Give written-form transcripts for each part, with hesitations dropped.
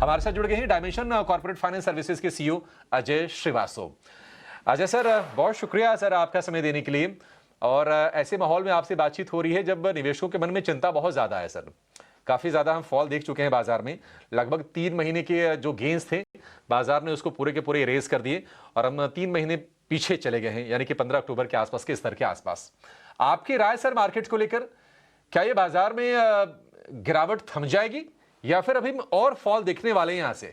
हमारे साथ जुड़ गए हैं डायमेंशन कॉर्पोरेट फाइनेंस सर्विसेज के सीईओ अजय श्रीवास्तव। अजय सर, बहुत शुक्रिया सर आपका समय देने के लिए। और ऐसे माहौल में आपसे बातचीत हो रही है जब निवेशकों के मन में चिंता बहुत ज्यादा है सर। काफी ज्यादा हम फॉल देख चुके हैं बाजार में। लगभग 3 महीने के जो गेन्स थे बाजार ने उसको पूरे के पूरे इरेज कर दिए और हम 3 महीने पीछे चले गए हैं, यानी कि 15 अक्टूबर के आसपास के स्तर के आसपास। आपकी राय सर मार्केट को लेकर, क्या ये बाजार में गिरावट थम जाएगी या फिर अभी और फॉल देखने वाले हैं यहां से?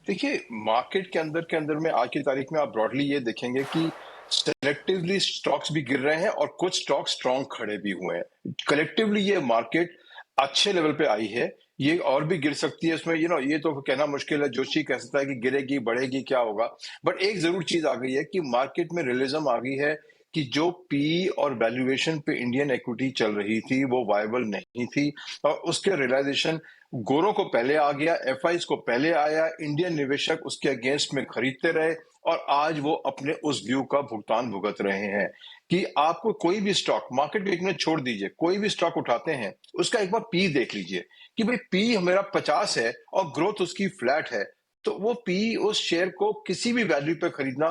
देखिए, मार्केट के अंदर में आज की तारीख में आप ब्रॉडली ये देखेंगे कि सेलेक्टिवली स्टॉक्स भी गिर रहे हैं और कुछ स्टॉक्स स्ट्रॉन्ग खड़े भी हुए हैं। कलेक्टिवली ये मार्केट अच्छे लेवल पे आई है। ये और भी गिर सकती है। इसमें ये तो कहना मुश्किल है। जोशी कह सकता है कि गिरेगी, बढ़ेगी, क्या होगा। बट एक जरूर चीज आ गई है कि मार्केट में रियलिज्म आ गई है कि जो पी और वैल्यूएशन पे इंडियन इक्विटी चल रही थी वो वायबल नहीं थी, और उसके रियलाइजेशन गोरों को पहले आ गया, एफआईज को पहले आया, इंडियन निवेशक उसके अगेंस्ट में खरीदते रहे और आज वो अपने उस व्यू का भुगतान भुगत रहे हैं कि आपको कोई भी स्टॉक मार्केट देखने छोड़ दीजिए, कोई भी स्टॉक उठाते हैं उसका एक बार पी देख लीजिए कि भाई पी मेरा 50 है और ग्रोथ उसकी फ्लैट है, तो वो पी उस शेयर को किसी भी वैल्यू पे खरीदना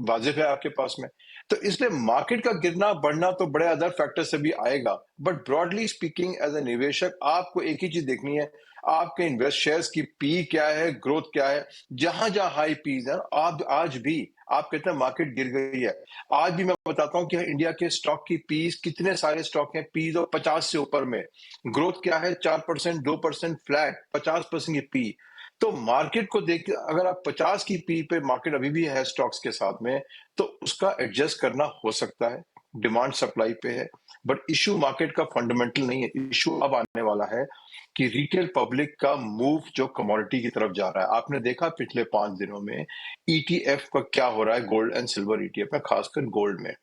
वाजिब है आपके पास में। तो इसलिए मार्केट का गिरना बढ़ना तो बड़े अदर फैक्टर से भी आएगा, but broadly speaking as a निवेशक आपको एक ही चीज देखनी है, आपके इन्वेस्ट शेयर्स की पी क्या है, ग्रोथ क्या है। जहां जहां हाई पीज है, आप आज भी आप कहते हैं मार्केट गिर गई है, आज भी मैं बताता हूं कि इंडिया के स्टॉक की पीज कितने सारे स्टॉक हैं पीज और 50 से ऊपर में, ग्रोथ क्या है 4%, 2% फ्लैट, 50% की पी। तो मार्केट को देख अगर आप 50 की पी पे मार्केट अभी भी है स्टॉक्स के साथ में, तो उसका एडजस्ट करना हो सकता है, डिमांड सप्लाई पे है। बट इशू मार्केट का फंडामेंटल नहीं है। इशू अब आने वाला है कि रिटेल पब्लिक का मूव जो कमोडिटी की तरफ जा रहा है। आपने देखा पिछले 5 दिनों में ईटीएफ का क्या हो रहा है, गोल्ड एंड सिल्वर ईटीएफ में, खासकर गोल्ड में।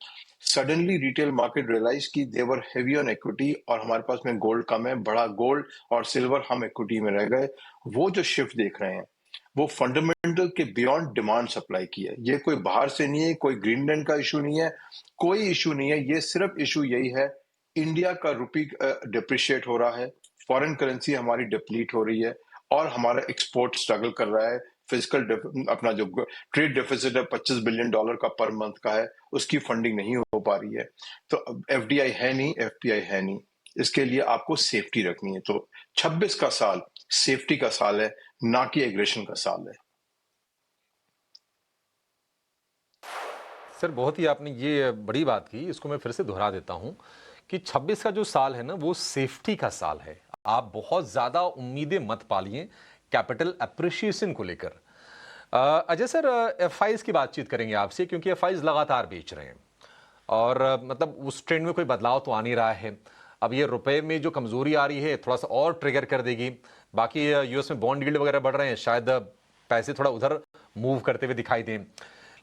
सडनली रिटेल मार्केट रियलाइज की देवर हेवी ऑन इक्विटी और हमारे पास में गोल्ड कम है, बड़ा गोल्ड और सिल्वर हम इक्विटी में रह गए। वो जो शिफ्ट देख रहे हैं वो फंडामेंटल के बियॉन्ड डिमांड सप्लाई की है। ये कोई बाहर से नहीं है, कोई ग्रीनलैंड का इशू नहीं है, कोई इशू नहीं है। ये सिर्फ इशू यही है, इंडिया का रुपी डिप्रिशिएट हो रहा है, फॉरेन करेंसी हमारी डिप्लीट हो रही है और हमारा एक्सपोर्ट स्ट्रगल कर रहा है। फिजिकल अपना जो ट्रेड डेफिसिट है $25 बिलियन का पर मंथ का है, उसकी फंडिंग नहीं हो पा रही है। तो एफडीआई है नहीं, एफपीआई है नहीं, इसके लिए आपको सेफ्टी रखनी है। तो 26 का साल सेफ्टी का साल है, ना कि एग्रेशन का साल है। सर बहुत ही आपने ये बड़ी बात की, इसको मैं फिर से दोहरा देता हूं कि 26 का जो साल है ना वो सेफ्टी का साल है। आप बहुत ज्यादा उम्मीदें मत पालिए कैपिटल अप्रिशिएशन को लेकर। अजय सर, एफआईज की बातचीत करेंगे आपसे क्योंकि एफआईज लगातार बेच रहे हैं और मतलब उस ट्रेंड में कोई बदलाव तो आ नहीं रहा है। अब ये रुपए में जो कमजोरी आ रही है थोड़ा सा और ट्रिगर कर देगी। बाकी यूएस में बॉन्ड यील्ड वगैरह बढ़ रहे हैं, शायद पैसे थोड़ा उधर मूव करते हुए दिखाई दें।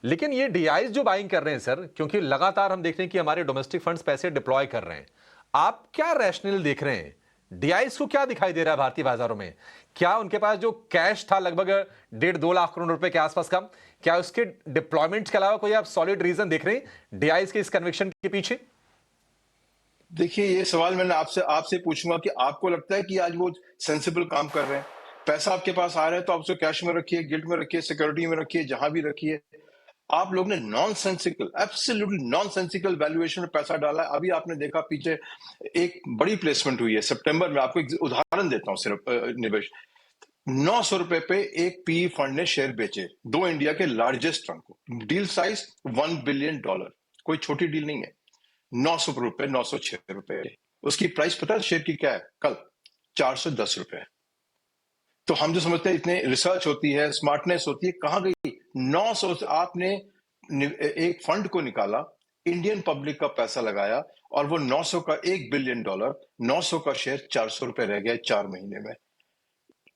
लेकिन ये डीआईज जो बाइंग कर रहे हैं सर, क्योंकि लगातार हम देख रहे हैं कि हमारे डोमेस्टिक फंड्स पैसे डिप्लॉय कर रहे हैं, आप क्या रैशनल देख रहे हैं? डीआईज को क्या दिखाई दे रहा है भारतीय बाजारों में? क्या उनके पास जो कैश था लगभग 1.5-2 लाख करोड़ रुपए के आसपास का, क्या उसके डिप्लॉयमेंट के अलावा कोई आप सॉलिड रीजन देख रहे हैं डीआईज के इस कन्विक्शन के पीछे? देखिए, ये सवाल मैंने आपसे आपसे पूछूंगा कि आपको लगता है कि आज वो सेंसिबल काम कर रहे हैं? पैसा आपके पास आ रहा है तो आप उसको कैश में रखिए, गिल्ट में रखिए, सिक्योरिटी में रखिए, जहां भी रखिए। आप लोग ने नॉनसेंसिकल, एब्सोल्युटली नॉनसेंसिकल वैल्यूएशन में पैसा डाला है। अभी आपने देखा पीछे एक बड़ी प्लेसमेंट हुई है सितंबर में, आपको एक उदाहरण देता हूं सिर्फ निवेश। 900 रुपए पे एक पी फंड ने शेयर बेचे, दो इंडिया के लार्जेस्ट फंड को। डील साइज $1 बिलियन, कोई छोटी डील नहीं है। 900 रुपए, 906 रुपए। उसकी प्राइस पता है शेयर की क्या है कल? 410 रुपए। तो हम जो समझते हैं इतने रिसर्च होती है, स्मार्टनेस होती है, कहां गई? 900 से आपने एक फंड को निकाला, इंडियन पब्लिक का पैसा लगाया और वो 900 का $1 बिलियन, 900 का शेयर 400 रुपए रह गया 4 महीने में।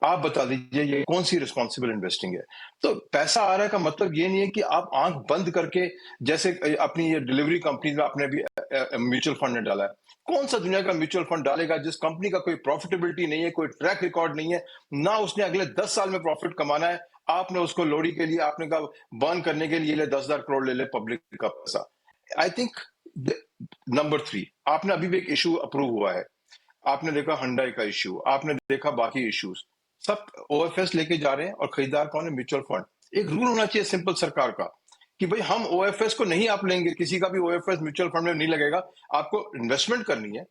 आप बता दीजिए ये कौन सी रिस्पॉन्सिबल इन्वेस्टिंग है? तो पैसा आ रहा है का मतलब ये नहीं है कि आप आंख बंद करके, जैसे अपनी ये डिलीवरी कंपनी में आपने भी म्यूचुअल फंड ने डाला है। कौन सा दुनिया का म्यूचुअल फंड डालेगा जिस कंपनी का कोई प्रॉफिटेबिलिटी नहीं है, कोई ट्रैक रिकॉर्ड नहीं है, ना उसने अगले 10 साल में प्रॉफिट कमाना है? आपने उसको लोड़ी के लिए आपने कहा बर्न करने के लिए ले 10,000 करोड़ ले ले पब्लिक का पैसा। आई थिंक नंबर 3, आपने अभी भी एक इशू अप्रूव हुआ है, आपने देखा हुंडई का इश्यू, आपने देखा बाकी इश्यूज। सब ओएफएस लेके जा रहे हैं और खरीदार कौन है? Mutual fund. एक रूल होना चाहिए सिंपल सरकार का कि भाई हम ओएफएस को नहीं आप लेंगे, किसी का भी ओएफएस म्यूचुअल फंड में नहीं लगेगा। आपको इन्वेस्टमेंट करनी है,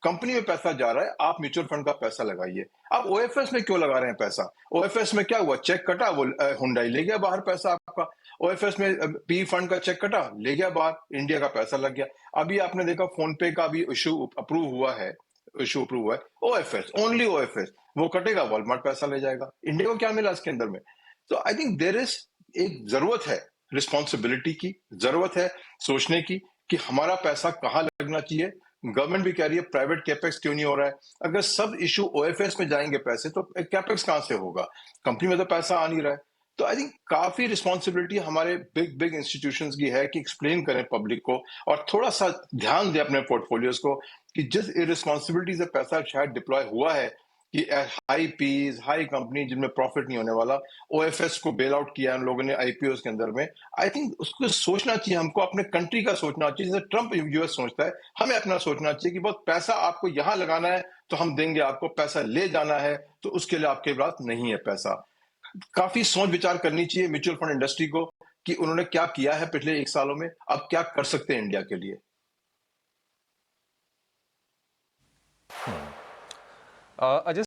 कंपनी में पैसा जा रहा है, आप म्यूचुअल फंड का पैसा लगाइए। आप ओएफएस में क्यों लगा रहे हैं पैसा? ओएफएस में क्या हुआ? चेक कटा, वो हुंडई ले गया बाहर पैसा आपका। ओएफएस में पी फंड का चेक कटा, ले गया बाहर, इंडिया का पैसा लग गया। अभी आपने देखा फोन पे का भी इशू अप्रूव हुआ है। ओएफएस, ओनली ओएफएस, वो कटेगा, वॉलमार्ट पैसा ले जाएगा। इंडिया को क्या मिला इसके अंदर में? तो आई थिंक देयर इज एक जरूरत है रिस्पॉन्सिबिलिटी की, जरूरत है सोचने की कि हमारा पैसा कहाँ लगना चाहिए। गवर्नमेंट भी कह रही है प्राइवेट कैपेक्स क्यों नहीं हो रहा है। अगर सब इशू ओएफएस में जाएंगे पैसे, तो कैपेक्स कहाँ से होगा? कंपनी में तो पैसा आ नहीं रहा है। तो आई थिंक काफी रिस्पॉन्सिबिलिटी हमारे बिग बिग इंस्टीट्यूशंस की है कि एक्सप्लेन करें पब्लिक को और थोड़ा सा ध्यान दें अपने पोर्टफोलियोज को कि जिस इरिस्पॉन्सिबिलिटी से पैसा शायद डिप्लॉय हुआ है कि हाई पीज, हाई कंपनी जिनमें प्रॉफिट नहीं होने वाला, ओएफएस को बेल आउट किया उन लोगों ने आईपीओ के अंदर में। आई थिंक उसको सोचना चाहिए, हमको अपने कंट्री का सोचना चाहिए। जैसे ट्रंप यूएस सोचता है, हमें अपना सोचना चाहिए कि बहुत पैसा आपको यहां लगाना है तो हम देंगे आपको, पैसा ले जाना है तो उसके लिए आपके पास नहीं है पैसा। काफी सोच विचार करनी चाहिए म्यूचुअल फंड इंडस्ट्री को कि उन्होंने क्या किया है पिछले 1 सालों में, अब क्या कर सकते हैं इंडिया के लिए। अजय